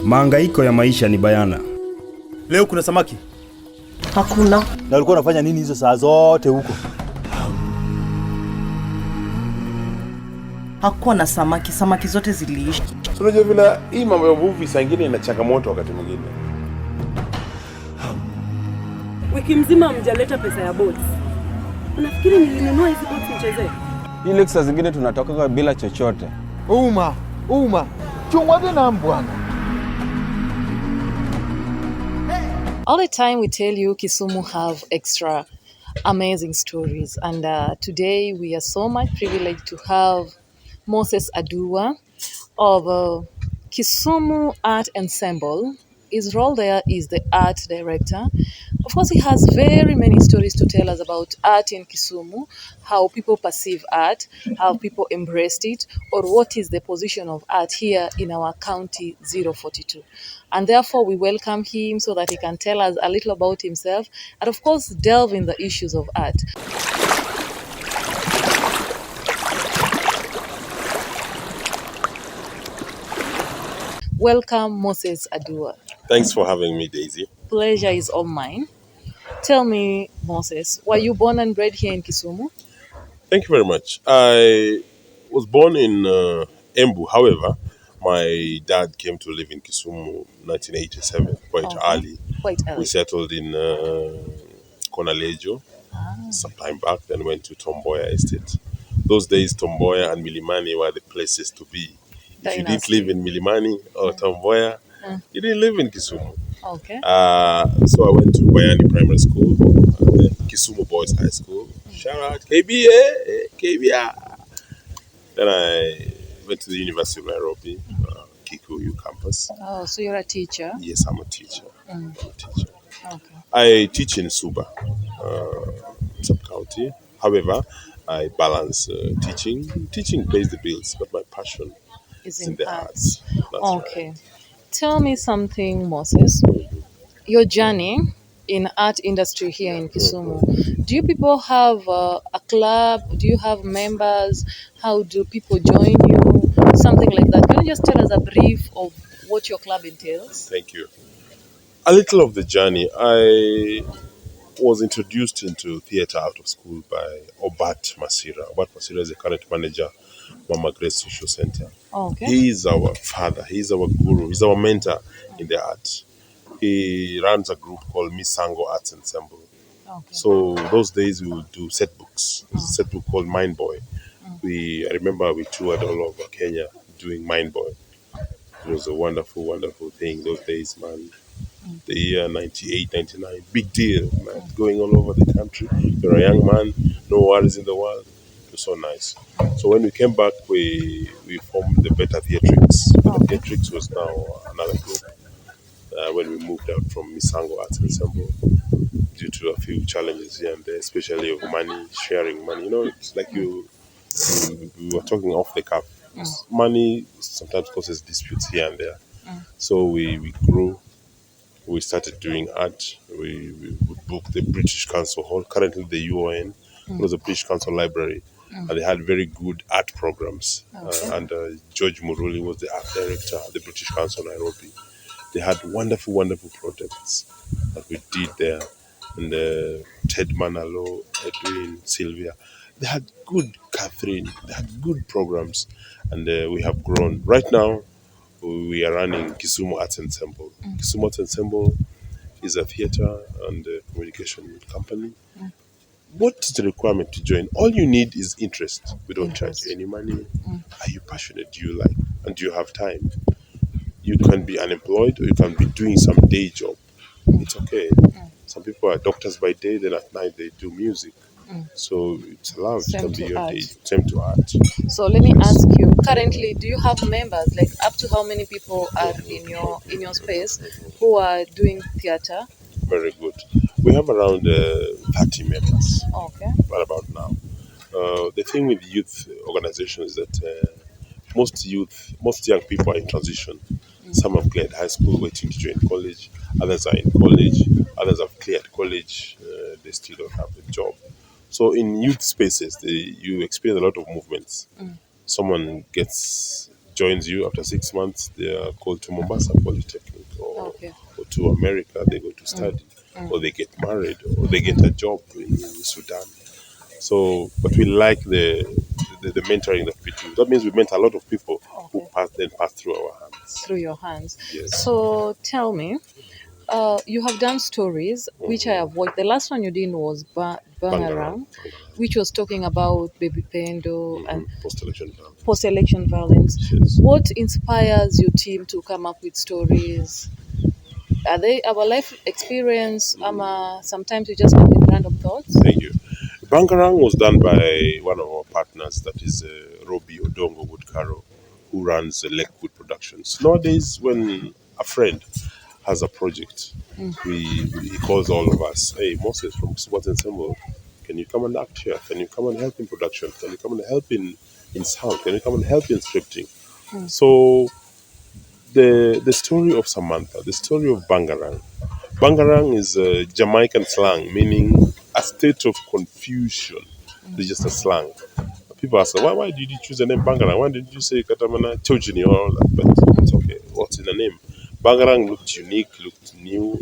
Mahangaiko ya maisha ni bayana. Leo kuna samaki? Hakuna. Na ulikuwa unafanya nini hizo saa zote huko? Hakuwa na samaki, samaki zote ziliisha. Unajua vile hii mambo ya uvuvi saa nyingine ina changamoto wakati mwingine. Wiki mzima mjaleta pesa ya boats. Unafikiri nilinunua hizi boats mchezee? Ile saa zingine tunatoka bila chochote. Uma. Chungwa na mbwana. All the time we tell you Kisumu have extra amazing stories, and today we are so much privileged to have Moses Aduwa of Kisumu Art Ensemble. His role there is the art director. Of course, he has very many stories to tell us about art in Kisumu, how people perceive art, how people embraced it, or what is the position of art here in our county 042. And therefore, we welcome him so that he can tell us a little about himself and, of course, delve in the issues of art. Welcome, Moses Aduwa. Thanks for having me, Daisy. Pleasure is all mine. Tell me, Moses, were you born and bred here in Kisumu? Thank you very much. I was born in Embu. However, my dad came to live in Kisumu 1987, quite early. Quite early. We settled in Konalejo some time back, then went to Tomboya Estate. Those days, Tomboya and Milimani were the places to be. If you didn't live in Milimani or Tomboya, you didn't live in Kisumu. Okay. So I went to Bayani Primary School, then Kisumu Boys High School. Shout out KBA. Then I went to the University of Nairobi, Kikuyu campus. Oh, so you're a teacher? Yes, I'm a teacher. Okay. I teach in Suba, sub-county. However, I balance teaching. Teaching pays the bills, but my passion is in the arts. That's okay. Right. Tell me something, Moses. Your journey in art industry here in Kisumu. Do you people have a club? Do you have members? How do people join you? Something like that. Can you just tell us a brief of what your club entails? Thank you. A little of the journey. I was introduced into theatre out of school by Obat Masira. Obat Masira is the current manager, Mama Grace Social Center. Okay. He is our father. He is our guru. He's our mentor in the art. He runs a group called Misango Arts Ensemble. Okay. So those days we would do set books. There's a set book called Mind Boy. I remember we toured all over Kenya doing Mind Boy. It was a wonderful, wonderful thing those days, man. The year 98, 99, big deal, man. Going all over the country. You're a young man, no worries in the world. It was so nice. So when we came back, we formed the Better Theatrics. Better Theatrics was now another group. When we moved out from Misango Arts Ensemble, due to a few challenges here and there, especially of money, sharing money. You know, it's like we were talking off the cuff. Money sometimes causes disputes here and there. So we grew. We started doing art. We would book the British Council Hall, currently the UON. It was a British Council Library. And they had very good art programs. And George Muruli was the art director at the British Council Nairobi. They had wonderful, wonderful projects that we did there. And Ted Manalo, Edwin, Sylvia. They had good, Catherine. They had good programs. And we have grown. Right now, we are running Kisumu Art Ensemble. Kisumu Art Ensemble is a theatre and communication company. What is the requirement to join? All you need is interest. We don't charge any money. Are you passionate? Do you like? And do you have time? You can be unemployed or you can be doing some day job. It's okay. Some people are doctors by day, then at night they do music. So it's allowed to be your day. Same to art. So let me ask you, currently, do you have members? Like up to how many people are in your space who are doing theatre? Very good. We have around 30 members. Okay. What about now? The thing with youth organizations is that most young people are in transition. Some have cleared high school, waiting to join college. Others are in college. Others have cleared college. They still don't have a job. So in youth spaces, you experience a lot of movements. Someone gets joins you. After 6 months, they are called to Mombasa Polytechnic Okay. or to America. They go to study, or they get married, or they get a job in Sudan. So, but we like the mentoring that we do. That means we mentor a lot of people who pass through our hands. Through your hands. Yes. So tell me, you have done stories which I have watched. The last one you did was Bangarang, which was talking about baby pendo and Post-election violence. post-election violence. Yes. What inspires your team to come up with stories? Are they our life experience? Sometimes you just come with random thoughts. Thank you. Bangarang was done by one of our partners, that is Robbie Odong Woodcaro, who runs Lakewood Productions. Nowadays, when a friend has a project, he calls all of us. Hey, Moses from Kisumu Art Ensemble, can you come and act here? Can you come and help in production? Can you come and help in sound? Can you come and help in scripting? So the story of Samantha, the story of Bangarang. Bangarang is a Jamaican slang meaning a state of confusion. It's just a slang. People ask, why did you choose the name Bangarang? Why did you say Katamana Chojini or all that? But it's okay. What's in the name? Bangarang looked unique, looked new.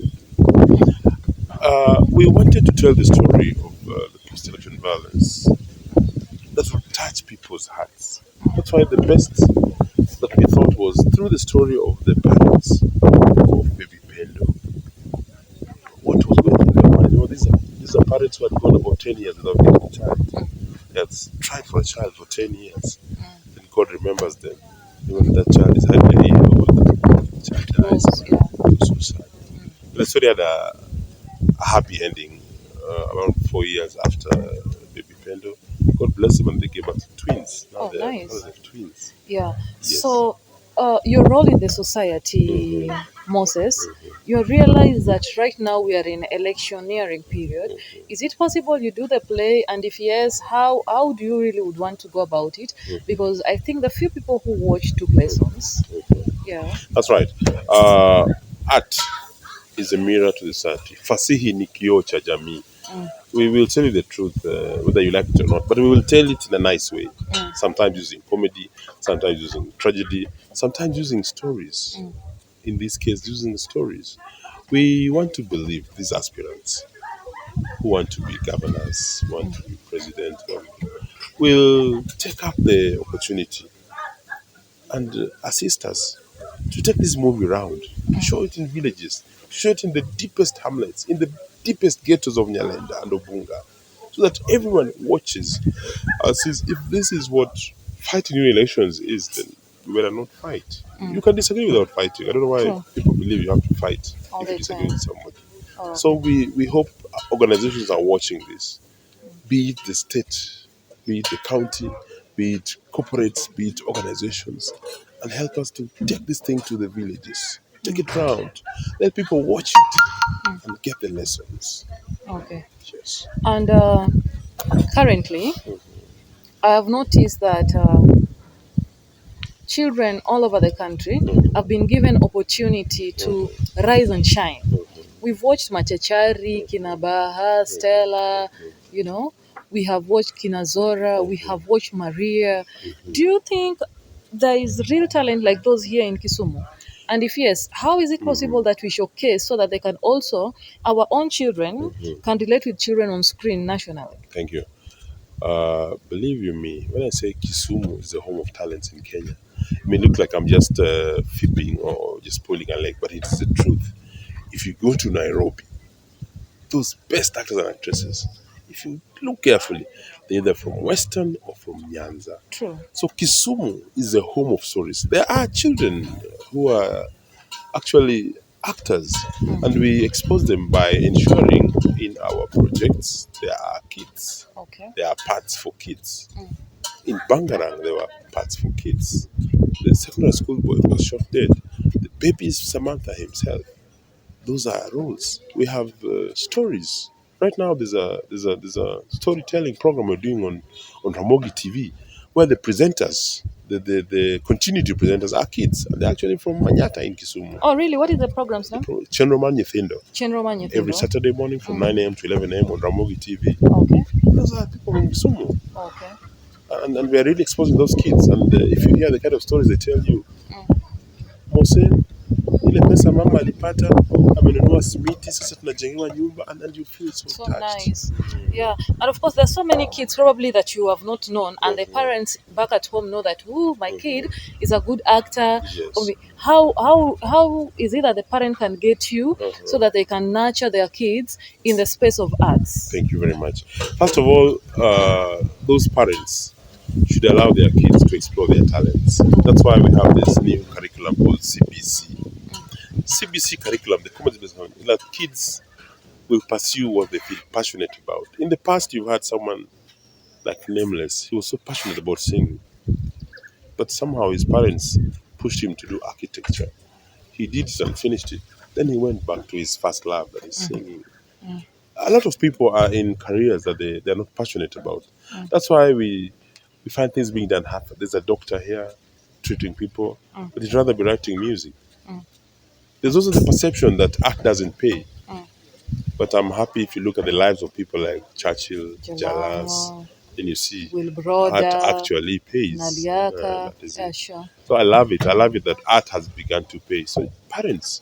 We wanted to tell the story of the post-election violence that would touch people's hearts. That's why the best that we thought was through the story of the parents of baby Pendo. What was going through their mind? These are parents who had gone about 10 years without getting a child. They had tried for a child for 10 years. And God remembers them. Even that child is hardly a year old. The child dies. It was so sad. The story had a happy ending around 4 years after baby Pendo. God bless them, and they gave birth to twins. Now Nice. they're twins. Yeah. Yes. So, your role in the society, Moses, you realize that right now we are in electioneering period. Is it possible you do the play? And if yes, how do you really would want to go about it? Because I think the few people who watch took lessons. Yeah. That's right. Art is a mirror to the society. Fasihi ni kioo cha jamii. We will tell you the truth, whether you like it or not, but we will tell it in a nice way. Sometimes using comedy, sometimes using tragedy, sometimes using stories. In this case, using stories. We want to believe these aspirants who want to be governors, who want to be president, will take up the opportunity and assist us to take this movie around, show it in villages, show it in the deepest hamlets, in the deepest ghettos of Nyalenda and Obunga, so that everyone watches and says, if this is what fighting in elections is, then we better not fight. You can disagree without fighting. I don't know why people believe you have to fight All if you the disagree time. with somebody. So we hope organizations are watching this, be it the state, be it the county, be it corporates, be it organizations, and help us to take this thing to the villages. Take it round. Let people watch it and get the lessons. Okay. Yes. And currently, I have noticed that children all over the country have been given opportunity to rise and shine. We've watched Machachari, Kinabaha, Stella, we have watched Kinazora, we have watched Maria. Do you think there is real talent like those here in Kisumu? And if yes, how is it possible that we showcase so that they can also, our own children, can relate with children on screen nationally? Thank you. Believe you me, when I say Kisumu is the home of talents in Kenya, it may look like I'm just fibbing or just pulling a leg, but it's the truth. If you go to Nairobi, those best actors and actresses, if you look carefully, they're either from Western or from Nyanza. True. So Kisumu is the home of stories. There are children who are actually actors, and we expose them by ensuring in our projects there are kids. Okay. There are parts for kids. In Bangarang, there were parts for kids. The secondary school boy was shot dead. The baby is Samantha himself. Those are roles. We have stories. Right now, there's a storytelling program we're doing on Ramogi TV, where the presenters, the continuity presenters are kids, and they're actually from Manyata in Kisumu. Oh, really? What is the program's name? Chenroman Nyithindo. Chenroman Nyithindo. Every Saturday morning from 9 a.m. to 11 a.m. on Ramogi TV. Okay. Those are people from Kisumu. Okay. and we are really exposing those kids. And if you hear the kind of stories they tell you, Mose, ile pesa mama alipata amenunua simiti, sasa tunajengewa nyumba, and you feel so touched. Nice. Yeah, and of course there's so many kids probably that you have not known, and the parents back at home know that, oh, my kid is a good actor. Yes. How is it that the parent can get you so that they can nurture their kids in the space of arts? Thank you very much. First of all, those parents should allow their kids to explore their talents. That's why we have this new curriculum called CBC. CBC curriculum, the comedy business, that kids will pursue what they feel passionate about. In the past, you've had someone like Nameless. He was so passionate about singing, but somehow his parents pushed him to do architecture. He did it and finished it. Then he went back to his first love, that is singing. A lot of people are in careers that they're not passionate about. That's why we find things being done half. There's a doctor here treating people, but he'd rather be writing music. There's also the perception that art doesn't pay. But I'm happy if you look at the lives of people like Churchill, Jalas, then you see art actually pays. Naliaka. That is Yeah, it. sure. So I love it. I love it that art has begun to pay. So parents,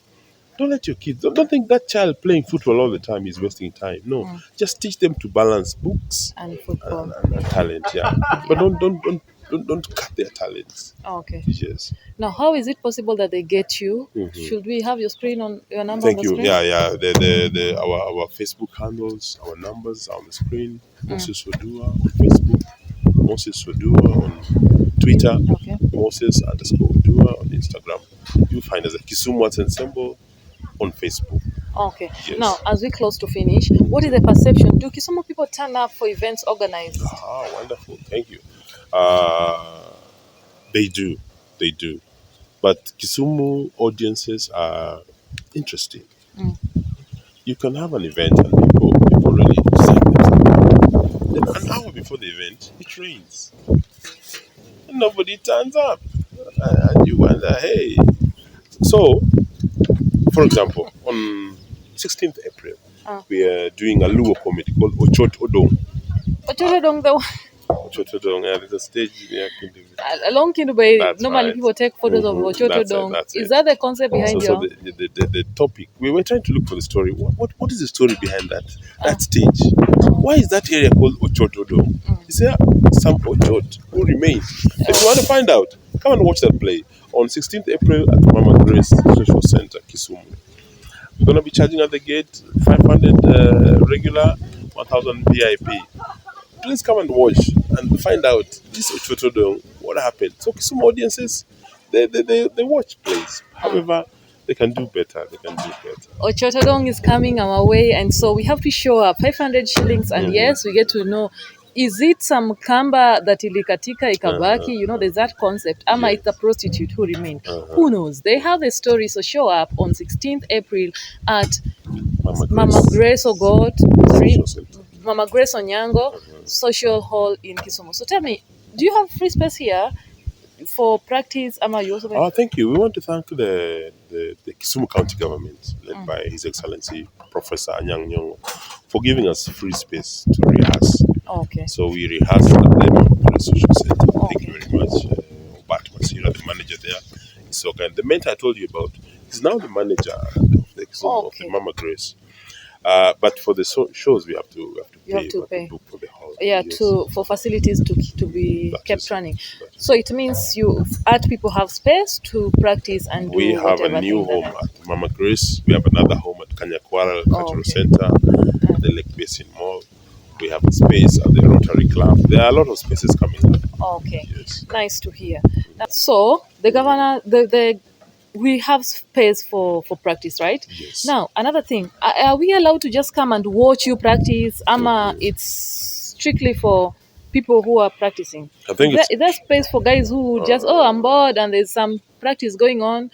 don't let your kids, don't think that child playing football all the time is wasting time. No, just teach them to balance books And football. and talent. Yeah, but don't cut their talents. Okay. Yes. Now, how is it possible that they get you? Should we have your screen on your number Thank on the you. screen? Yeah. Our Facebook handles, our numbers are on the screen. Moses Odua on Facebook, Moses Odua on Twitter, Moses_Odua on Instagram. You find us at Kisumu Art Ensemble on Facebook. Okay. Yes. Now, as we close to finish, what is the perception? Do Kisumu people turn up for events organized? Ah, wonderful. Thank you. They do. But Kisumu audiences are interesting. You can have an event and people really excite themselves. Then an hour before the event, it rains. And nobody turns up. And you wonder, hey. So, for example, on 16th April, we are doing a Luo comedy called Ochot, Odong. Odong, the Ochot, Odong, yeah, there's a stage near Kindu. along Kindubai, That's normally right. people take photos of Ochot That's it, Odong. that's Is it. that the concept behind So your? the topic, we were trying to look for the story. What is the story behind that stage? Why is that area called Ochotodo? Is there some Ochot who remain? If you want to find out, come and watch that play on 16th April at Mama Grace Social Center, Kisumu. We're going to be charging at the gate 500 regular, 1,000 VIP. Please come and watch and find out this Ochotodo, what happened. So Kisumu audiences, they watch plays. However, they can do better. Ochot Odong is coming our way, and so we have to show up. 500 shillings, and yes, we get to know. Is it some kamba that ilikatika ikabaki? There's that concept. Ama it's a prostitute who remained. Who knows? They have a story, so show up on 16th April at Mama Grace Ogot, Mama Grace Onyango Social Hall in Kisumu. So tell me, do you have free space here for practice? Ama you also? Oh, thank you. We want to thank the Kisumu County government, led by His Excellency Professor Anyang Nyong'o, for giving us free space to rehearse. Okay. So we rehearsed at the Social Center. Thank you very much. Obat Masira, the manager there, is so kind. The mentor I told you about is now the manager of the Kisumu, of the Mama Grace. But for the shows, we have to pay. Book for the hall. Yeah, yes. For facilities to be kept running. So it means art people have space to practice and do. We have a new home at Mama Grace. We have another home at Kanyakwara Cultural Center, at the Lake Basin Mall. We have a space at the Rotary Club. There are a lot of spaces coming up. Okay, yes. Nice to hear. So the governor, we have space for practice, right? Yes. Now, another thing, are we allowed to just come and watch you practice? Ama it's strictly for people who are practicing? I think is there space for guys who just, I'm bored and there's some practice going on?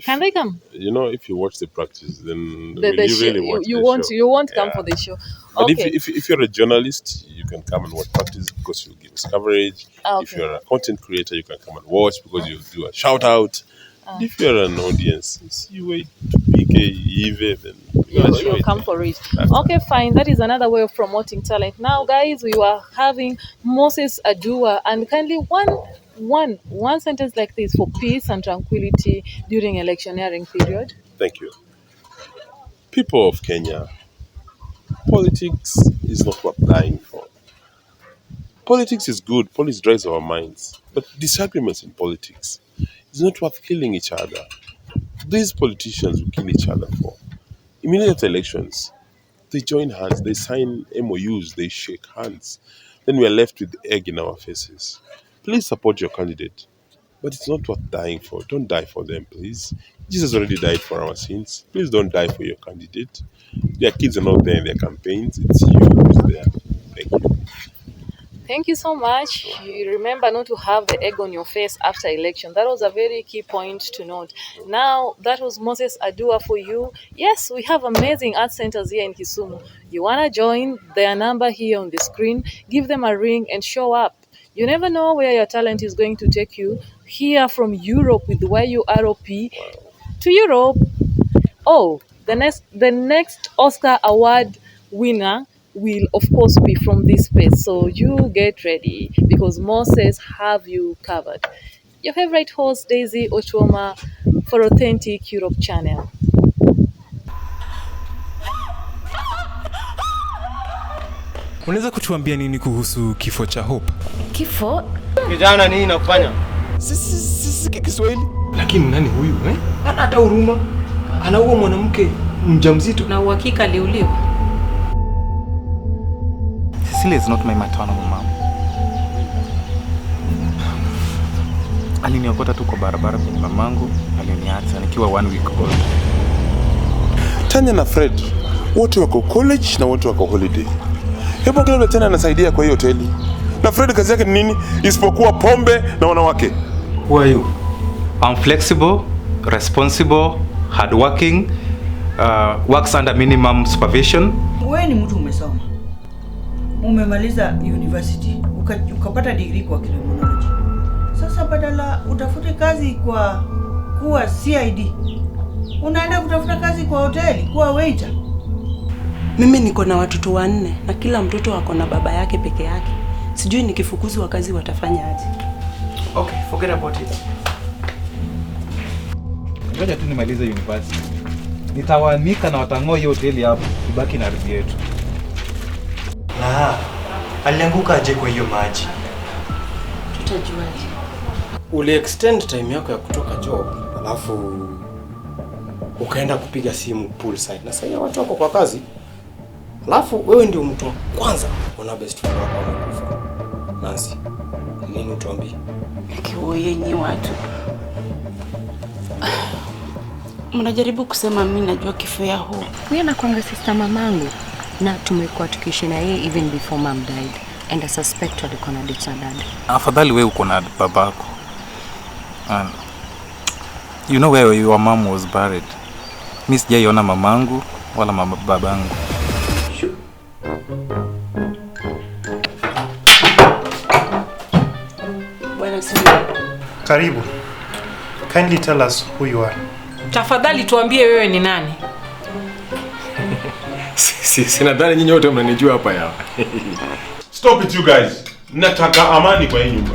Can they come? If you watch the practice, then you won't come for the show. But okay. if you're a journalist, you can come and watch practice because you'll give us coverage. Okay. If you're a content creator, you can come and watch because you'll do a shout out. If you're an audience, you wait to pick then you'll come for it. Okay, fine. That is another way of promoting talent. Now, guys, we were having Moses Aduwa, and kindly one sentence like this for peace and tranquility during electioneering period. Thank you. People of Kenya, politics is not what we're dying for. Politics is good. Politics drives our minds. But disagreements in politics is not worth killing each other. These politicians will kill each other for. Immediate elections, they join hands, they sign MOUs, they shake hands. Then we are left with egg in our faces. Please support your candidate. But it's not worth dying for. Don't die for them, please. Jesus already died for our sins. Please don't die for your candidate. Their kids are not there in their campaigns. It's you who's there. Thank you. Thank you so much. You remember not to have the egg on your face after election. That was a very key point to note. Now, that was Moses Aduwa for you. Yes, we have amazing art centers here in Kisumu. You want to join? Their number here on the screen. Give them a ring and show up. You never know where your talent is going to take you. Here from Europe with YUROP to Europe. Oh, the next Oscar award winner will of course be from this space, so you get ready because Moses have you covered. Your favorite host Daisy Ochoma for Authentic Europe Channel. Unaweza kutuambia nini kuhusu kifo cha Hope? Kifo? Kijana nini nakufanya? Sisi Kiswahili. Lakini nani huyu Hana hata huruma. Anaua mwanamke mjamzito. Na uhakika aliuliwa. Cecilia is not my maternal mom. Aliniokota tu kwa barabara kwa mamangu, aliniacha nikiwa 1 week old. Tanya na Fred, wote wako college na wote wako holiday. Hebu kile Tanya anasaidia kwa hiyo hoteli. Na Fred kazi yake ni nini? Isipokuwa pombe na wanawake. Who are you? I'm flexible, responsible, hardworking, works under minimum supervision. Wewe ni mtu umesoma. Umemaliza university, ukapata degree kwa criminology. Sasa badala utafute kazi kwa kuwa CID, unaenda kutafuta kazi kwa hoteli, kuwa waiter. Mimi niko na watoto 4 na kila mtoto ako na baba yake peke yake. Sijui nikifukuzi wa kazi watafanya aje. Okay, forget about it. Ngoja tu nimalize university. Nitawanika na watangoa hiyo hoteli hapo, ibaki na ardhi yetu. Alianguka aje kwa hiyo maji? Tutajuaje? Uli extend time yako ya kutoka job, alafu ukaenda kupiga simu poolside. Na sasa watu wako kwa kazi. Alafu wewe ndio mtu wa kwanza una best friend wako amekufa. Nancy, nini utuambie? Kiwo yenye watu. Mnajaribu kusema mimi najua kifo ya Hope. Mimi nakwanga sister mamangu. Na tumekuwa tukiishi na yeye even before mom died, and I suspect alikuwa na date na dad. Afadhali wewe uko na babako. You know where your mom was buried. Mimi sijaiona mamangu wala babangu. Bwana Simba. Karibu. Kindly tell us who you are. Tafadhali tuambie wewe ni nani? Nadhani nyinyi wote mnanijua hapa ya. Stop it you guys. Nataka amani kwa hii nyumba.